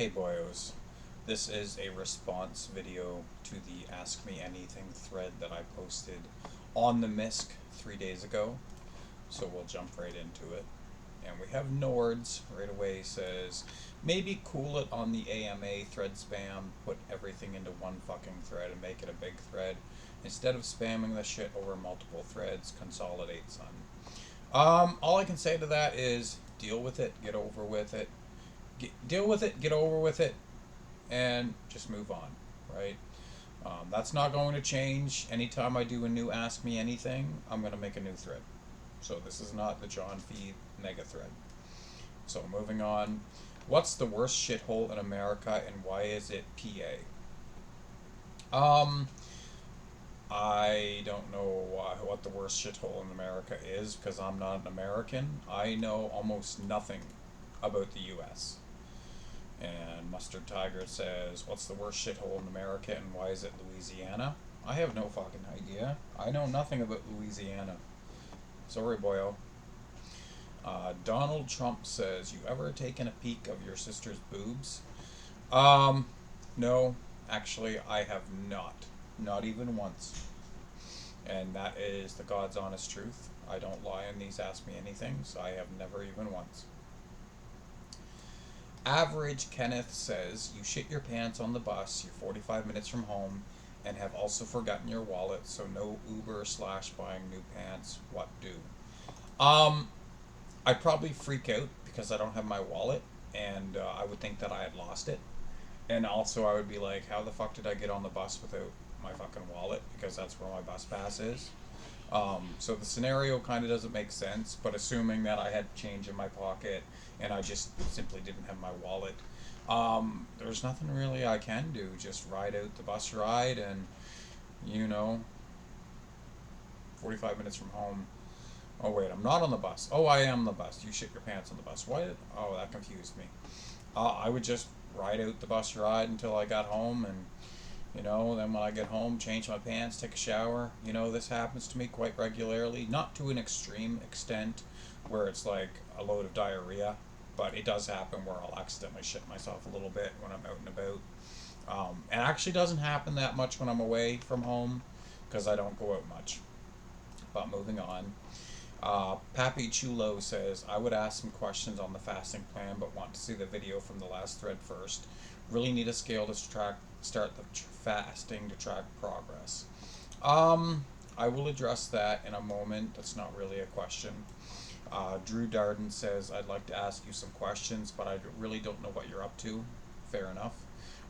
Hey boyos, this is a response video to the Ask Me Anything thread that I posted on the misc 3 days ago. So we'll jump right into it. And we have Nords right away says, maybe cool it on the AMA thread spam, put everything into one fucking thread and make it a big thread. Instead of spamming the shit over multiple threads, consolidate son. All I can say to that is deal with it, get over with it. Deal with it, get over with it, and just move on, right? That's not going to change. Anytime I do a new Ask Me Anything, I'm going to make a new thread. So this is not the John Feed mega thread. So moving on. What's the worst shithole in America and why is it PA? I don't know what the worst shithole in America is because I'm not an American. I know almost nothing about the US. And Mustard Tiger says, what's the worst shithole in America and why is it Louisiana? I have no fucking idea. I know nothing about Louisiana. Sorry, boyo. Donald Trump says, you ever taken a peek of your sister's boobs? Um, no, actually, I have not. Not even once. And that is the God's honest truth. I don't lie in these Ask Me Anythings. I have never even once. Average Kenneth says, you shit your pants on the bus, you're 45 minutes from home, and have also forgotten your wallet, so no Uber / buying new pants. What do? Um, I'd probably freak out because I don't have my wallet, and I would think that I had lost it. And also, I would be like, how the fuck did I get on the bus without my fucking wallet? Because that's where my bus pass is. So the scenario kind of doesn't make sense, but assuming that I had change in my pocket and I just simply didn't have my wallet, there's nothing really I can do. Just ride out the bus ride and, you know, 45 minutes from home. Oh, wait, I'm not on the bus. Oh, I am the bus. You shit your pants on the bus. What? Oh, that confused me. I would just ride out the bus ride until I got home and then when I get home, change my pants, take a shower. This happens to me quite regularly. Not to an extreme extent where it's like a load of diarrhea, but it does happen where I'll accidentally shit myself a little bit when I'm out and about. It actually doesn't happen that much when I'm away from home because I don't go out much. But moving on. Pappy Chulo says, I would ask some questions on the fasting plan, but want to see the video from the last thread first. Really need a scale to start the fasting to track progress. I will address that in a moment. That's not really a question. Drew Darden says, I'd like to ask you some questions, but I really don't know what you're up to. Fair enough.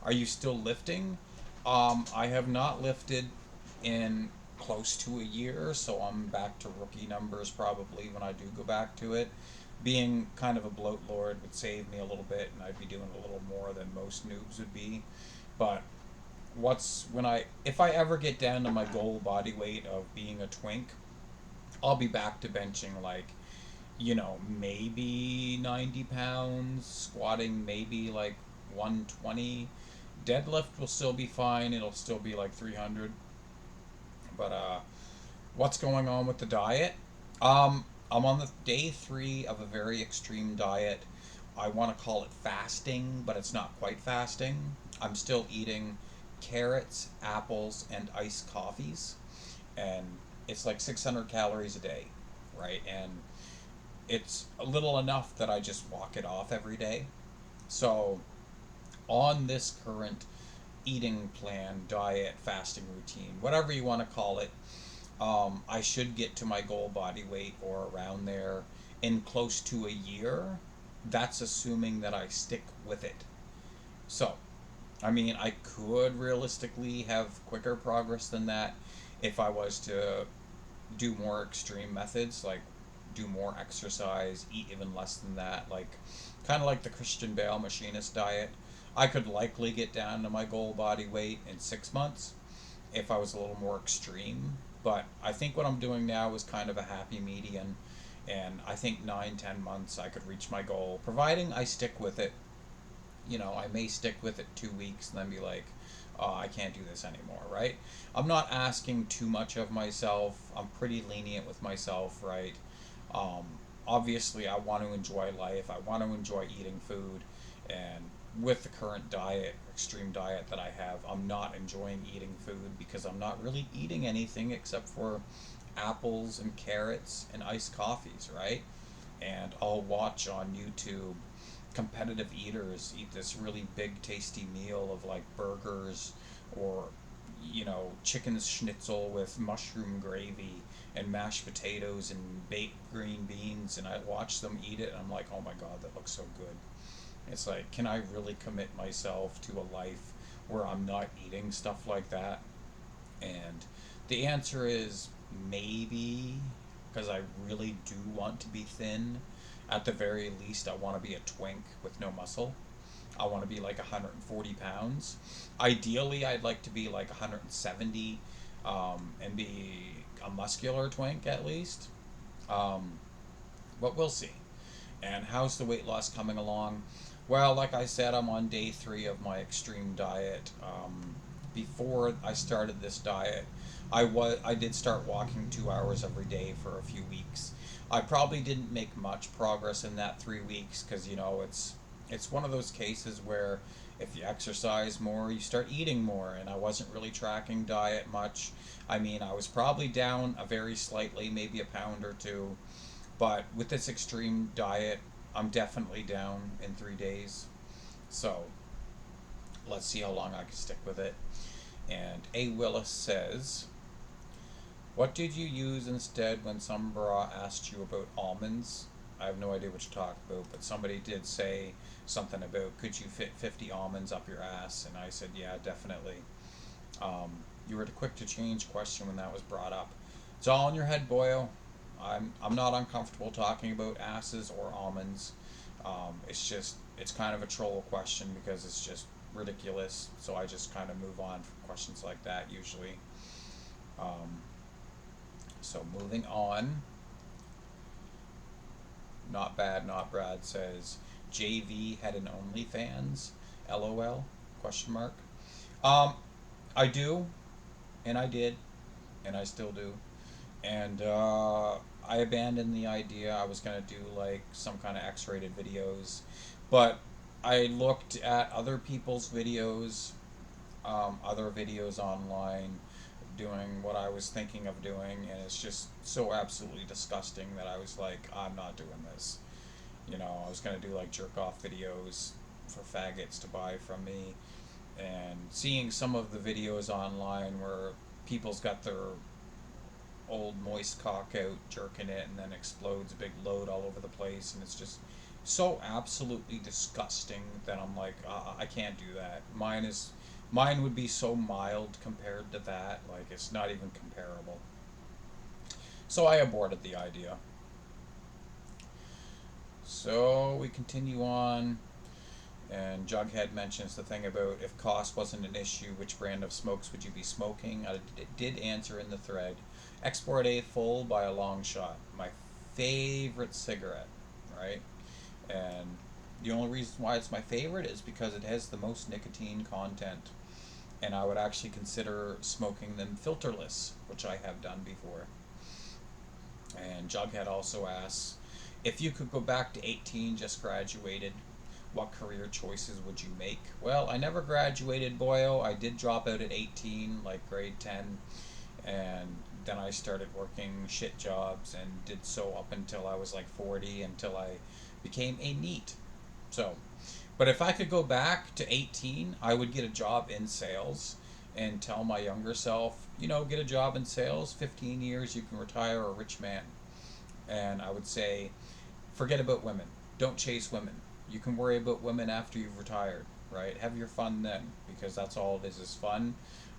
Are you still lifting? I have not lifted in close to a year, so I'm back to rookie numbers probably when I do go back to it. Being kind of a bloat lord would save me a little bit, and I'd be doing a little more than most noobs would be. But if I ever get down to my goal body weight of being a twink, I'll be back to benching like, maybe 90 pounds, squatting maybe like 120. Deadlift will still be fine. It'll still be like 300. But what's going on with the diet? I'm on the day 3 of a very extreme diet. I want to call it fasting, but it's not quite fasting. I'm still eating carrots, apples, and iced coffees, and it's like 600 calories a day, right? And it's a little enough that I just walk it off every day. So on this current eating plan, diet, fasting routine, whatever you want to call it, I should get to my goal body weight or around there in close to a year. That's assuming that I stick with it. So, I mean, I could realistically have quicker progress than that if I was to do more extreme methods, like do more exercise, eat even less than that, like kind of like the Christian Bale machinist diet. I could likely get down to my goal body weight in 6 months if I was a little more extreme. But I think what I'm doing now is kind of a happy median. And I think 9, 10 months I could reach my goal, providing I stick with it. I may stick with it 2 weeks and then be like, oh, I can't do this anymore, right? I'm not asking too much of myself. I'm pretty lenient with myself, right? Um, Obviously, I want to enjoy life. I want to enjoy eating food. And with the current diet, extreme diet that I have, I'm not enjoying eating food because I'm not really eating anything except for apples and carrots and iced coffees, right? And I'll watch on YouTube competitive eaters eat this really big tasty meal of like burgers or chicken schnitzel with mushroom gravy and mashed potatoes and baked green beans, and I watch them eat it and I'm like, oh my god, that looks so good. It's like, can I really commit myself to a life where I'm not eating stuff like that? And the answer is maybe, because I really do want to be thin. At the very least, I want to be a twink with no muscle. I want to be like 140 pounds. Ideally, I'd like to be like 170 and be a muscular twink at least. Um, but we'll see. And how's the weight loss coming along? Well, like I said, I'm on day 3 of my extreme diet. Before I started this diet, I did start walking 2 hours every day for a few weeks. I probably didn't make much progress in that 3 weeks because it's one of those cases where if you exercise more, you start eating more, and I wasn't really tracking diet much. I mean, I was probably down a very slightly, maybe a pound or two, but with this extreme diet, I'm definitely down in 3 days. So let's see how long I can stick with it. And A. Willis says, what did you use instead when some bra asked you about almonds? I have no idea what you're talking about, but somebody did say something about could you fit 50 almonds up your ass? And I said, yeah, definitely. You were quick to change question when that was brought up. It's all in your head, boyo. I'm not uncomfortable talking about asses or almonds. It's kind of a troll question because it's just ridiculous. So I just kind of move on from questions like that usually. Um, so moving on. Not bad, not Brad says JV had an OnlyFans. LOL? Question mark. Um, I do, and I did, and I still do. And I abandoned the idea. I was gonna do like some kind of X-rated videos, but I looked at other people's videos, other videos online, doing what I was thinking of doing, and it's just so absolutely disgusting that I was like, I'm not doing this. I was gonna do like jerk off videos for faggots to buy from me, and seeing some of the videos online where people's got their old moist cock out jerking it and then explodes a big load all over the place, and it's just so absolutely disgusting that I'm like, I can't do that. Mine would be so mild compared to that, like it's not even comparable. So I aborted the idea. So we continue on, and Jughead mentions the thing about if cost wasn't an issue, which brand of smokes would you be smoking? I did answer in the thread. Export A full by a long shot. My favorite cigarette, right? And the only reason why it's my favorite is because it has the most nicotine content. And I would actually consider smoking them filterless, which I have done before. And Jughead also asks, if you could go back to 18, just graduated, what career choices would you make? Well, I never graduated, boyo. I did drop out at 18, like grade 10, and then I started working shit jobs and did so up until I was like 40, until I became a NEET. So, but if I could go back to 18, I would get a job in sales and tell my younger self, get a job in sales, 15 years, you can retire a rich man. And I would say, forget about women. Don't chase women. You can worry about women after you've retired, right? Have your fun then, because that's all it is fun.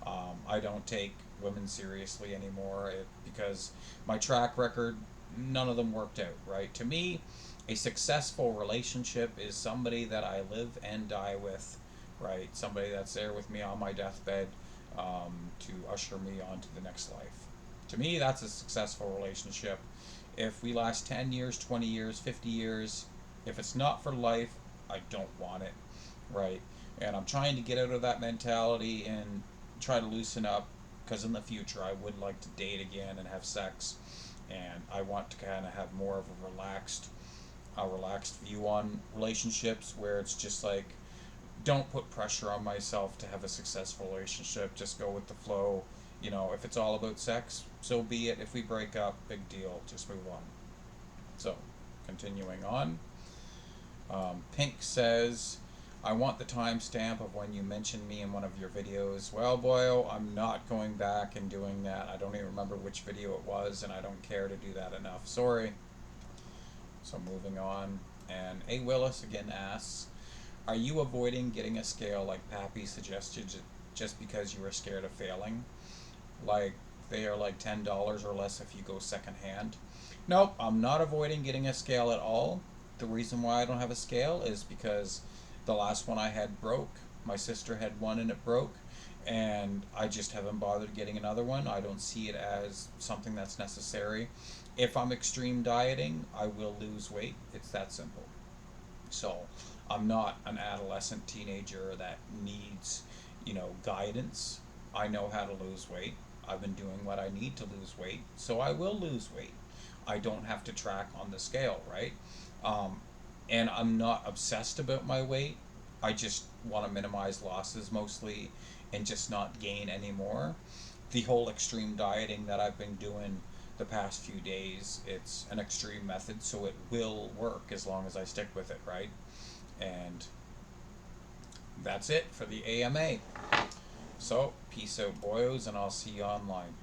I don't take women seriously anymore because my track record, none of them worked out, right? To me, a successful relationship is somebody that I live and die with, right? Somebody that's there with me on my deathbed, to usher me on to the next life. To me, that's a successful relationship. If we last 10 years, 20 years, 50 years, if it's not for life, I don't want it, right? And I'm trying to get out of that mentality and try to loosen up because in the future I would like to date again and have sex, and I want to kind of have more of a relaxed view on relationships where it's just like don't put pressure on myself to have a successful relationship. Just go with the flow. You know, if it's all about sex, so be it. If we break up, big deal. Just move on. So, continuing on. Pink says, I want the timestamp of when you mentioned me in one of your videos. Well, boyo, I'm not going back and doing that. I don't even remember which video it was, and I don't care to do that enough. Sorry. So, moving on. And A. Willis again asks, are you avoiding getting a scale like Pappy suggested just because you are scared of failing? Like, they are like $10 or less if you go secondhand. Nope, I'm not avoiding getting a scale at all. The reason why I don't have a scale is because the last one I had broke. My sister had one and it broke, and I just haven't bothered getting another one. I don't see it as something that's necessary. If I'm extreme dieting, I will lose weight. It's that simple. So I'm not an adolescent teenager that needs, guidance. I know how to lose weight. I've been doing what I need to lose weight, so I will lose weight. I don't have to track on the scale, right? Um, and I'm not obsessed about my weight. I just want to minimize losses mostly and just not gain anymore. The whole extreme dieting that I've been doing the past few days, it's an extreme method, so it will work as long as I stick with it, right? And that's it for the AMA. So, peace out, boyos, and I'll see you online.